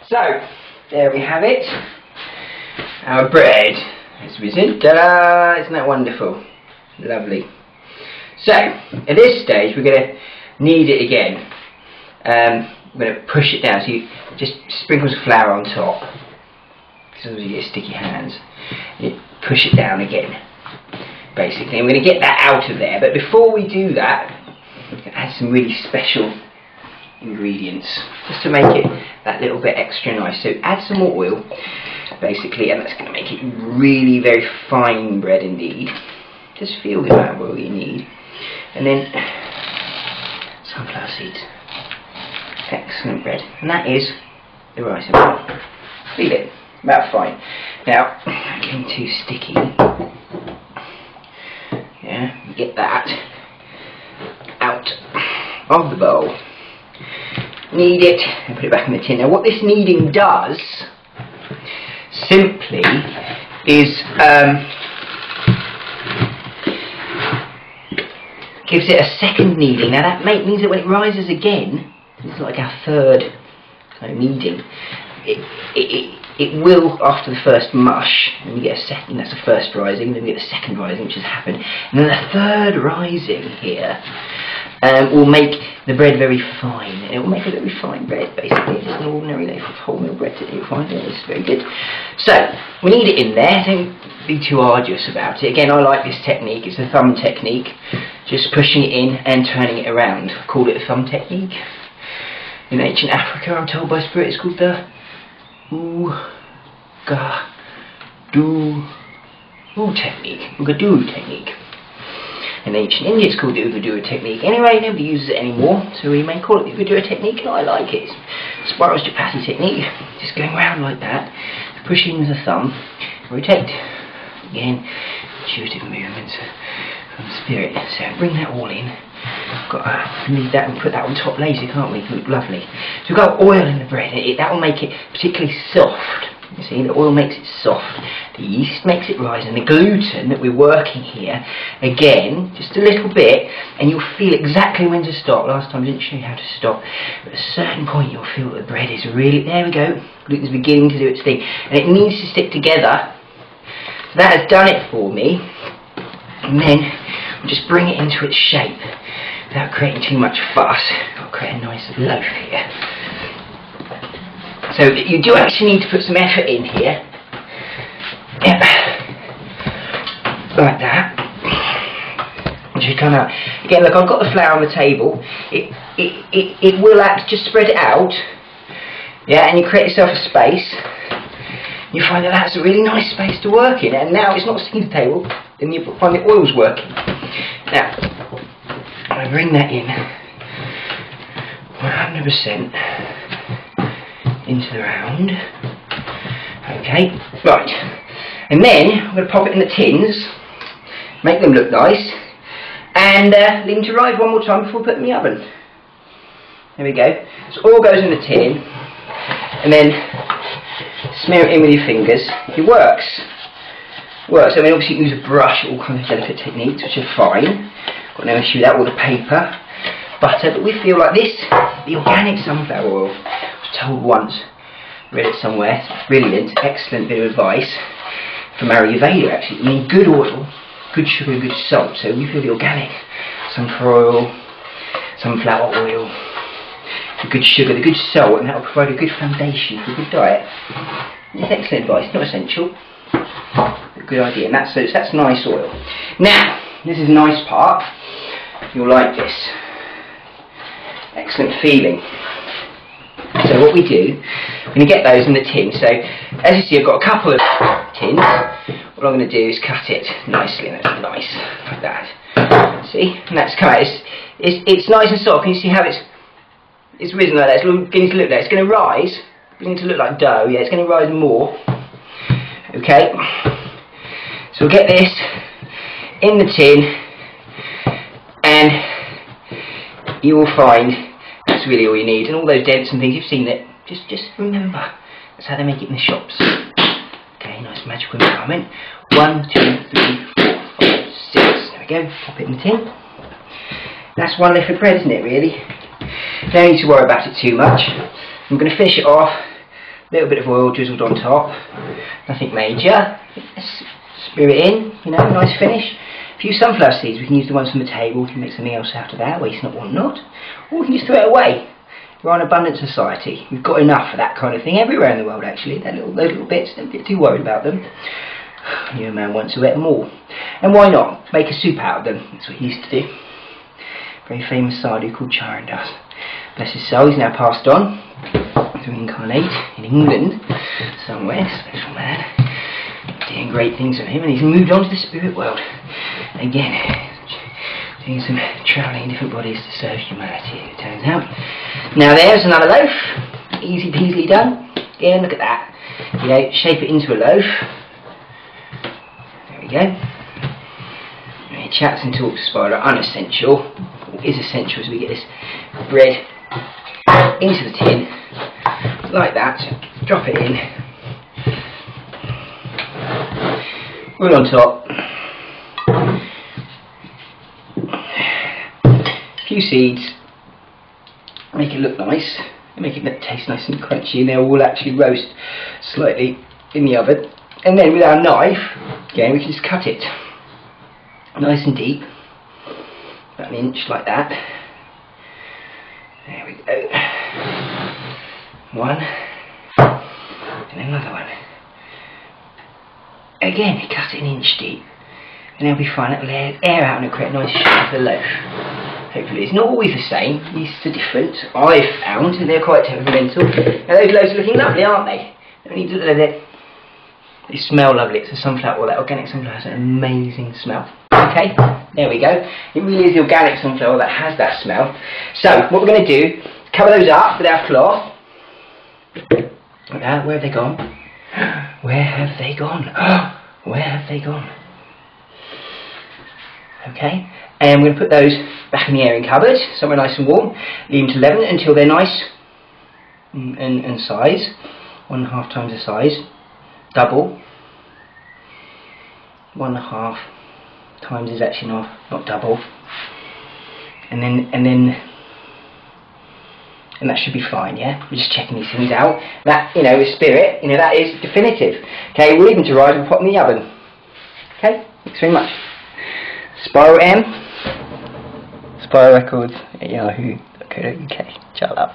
So, there we have it. Our bread has risen. Ta-da! Isn't that wonderful? Lovely. So, at this stage, we're going to knead it again. We're going to push it down, so you just sprinkles of flour on top. Because you get sticky hands. You push it down again, basically. And we're going to get that out of there. But before we do that, we're going to add some really special ingredients, just to make it that little bit extra nice. So add some more oil, basically, and that's going to make it really very fine bread indeed. Just feel the amount of oil you need. And then sunflower seeds. Excellent bread. And that is the right amount. Feel it. About fine. Now, getting too sticky. Yeah, get that out of the bowl. Knead it and put it back in the tin. Now what this kneading does simply is gives it a second kneading. Now that means that when it rises again, it's like our third kind of kneading. It will, after the first mush, and you get a second, that's the first rising, then we get the second rising, which has happened, and then the third rising here will make the bread very fine. It will make a very fine bread, basically. It's an ordinary loaf of wholemeal bread that you'll find. It's very good. So, we need it in there. Don't be too arduous about it. Again, I like this technique. It's a thumb technique. Just pushing it in and turning it around. I call it a thumb technique. In ancient Africa, I'm told by spirit, it's called the Oogadoo technique. In ancient India, it's called the Oogadoo technique. Anyway, nobody uses it anymore, so we may call it the Oogadoo technique, and I like it. It's spiral chapati technique, just going round like that, pushing with the thumb, rotate, again, intuitive movements from spirit. So bring that all in. Got to need that and put that on top later, can't we? It look lovely. So we've got oil in the bread. That will make it particularly soft. You see, the oil makes it soft, the yeast makes it rise, and the gluten that we're working here, again, just a little bit, and you'll feel exactly when to stop. Last time I didn't show you how to stop, but at a certain point you'll feel that the bread is really, there we go, gluten's beginning to do its thing, and it needs to stick together. So that has done it for me, and then we'll just bring it into its shape, without creating too much fuss. I'll create a nice loaf here. So you do actually need to put some effort in here. Yep. Like that. It should come out. Again, look, I've got the flour on the table. It will act, just spread it out. Yeah, and you create yourself a space. You find that that's a really nice space to work in. And now it's not sticking to the table, then you find the oil's working. Now, I bring that in 100%. Into the round. Okay, right. And then I'm going to pop it in the tins, make them look nice, and leave them to rise one more time before we put them in the oven. There we go. So all goes in the tin, and then smear it in with your fingers. It works. I mean, obviously you can use a brush, all kinds of delicate techniques, which are fine. Got no issue with that, or the paper, butter, but we feel like this, the organic sunflower oil. Told once, read it somewhere, it's brilliant, excellent bit of advice from Ayurveda actually. I mean, good oil, good sugar, good salt. So we feel the organic sunflower oil, the good sugar, the good salt, and that will provide a good foundation for a good diet. It's excellent advice, not essential, but good idea. And that's nice oil. Now, this is a nice part. You'll like this. Excellent feeling. So what we do, we're going to get those in the tin. So as you see, I've got a couple of tins. What I'm going to do is cut it nicely, and it's nice like that. See, and that's come out. It's nice and soft. Can you see how it's risen like that? It's beginning to look like it's going to rise, beginning to look like dough. Yeah, it's going to rise more. Okay. So we'll get this in the tin, and you will find. That's really all you need, and all those dents and things, you've seen it. Just remember, that's how they make it in the shops. Okay, nice magical environment. 1, 2, 3, 4, 5, 6. There we go. Pop it in the tin. That's one loaf of bread, isn't it? Really. No need to worry about it too much. I'm going to finish it off A little bit of oil drizzled on top. Nothing major. Spew it in, you know, nice finish. A few sunflower seeds, we can use the ones from the table, we can make something else out of that, waste not, want not. Or we can just throw it away. We're an abundant society. We've got enough of that kind of thing everywhere in the world, actually. Those little bits, don't get too worried about them. You a man wants to eat more. And why not? Make a soup out of them. That's what he used to do. Very famous sadhu called Charandas. Bless his soul, he's now passed on to incarnate in England somewhere. Special man. Doing great things with him, and he's moved on to the spirit world. Again, doing some travelling in different bodies to serve humanity, it turns out. Now there's another loaf. Easy peasy done. Again, look at that. You know, shape it into a loaf. There we go. He chats and talks spiral are unessential. What is essential is we get this bread into the tin, like that, drop it in, oil on top, a few seeds, make it look nice, make it taste nice and crunchy, and they will actually roast slightly in the oven. And then with our knife, again, we can just cut it nice and deep, about an inch like that. There we go. One, and another one. Again, cut it an inch deep, and they'll be fine. It'll air out and it'll create a nice shape for the loaf. Hopefully, it's not always the same. Yeasts are different. I've found, and they're quite temperamental. Now those loaves are looking lovely, aren't they? They smell lovely. It's a sunflower oil. That organic sunflower has an amazing smell. Okay, there we go. It really is the organic sunflower that has that smell. So, what we're going to do, cover those up with our cloth. Where have they gone? Where have they gone? Where have they gone? Okay, and we're going to put those back in the airing cupboard, somewhere nice and warm. Leave them to leaven until they're nice and size. 1.5 times the size. Double. 1.5 times is actually not double. And that should be fine, yeah? We're just checking these things out. That, you know, is spirit, you know, that is definitive. Okay, we'll leave them to rise and pop them in the oven. Okay, thanks very much. Spiral M, Spiral Records at Yahoo.co.uk. Ciao.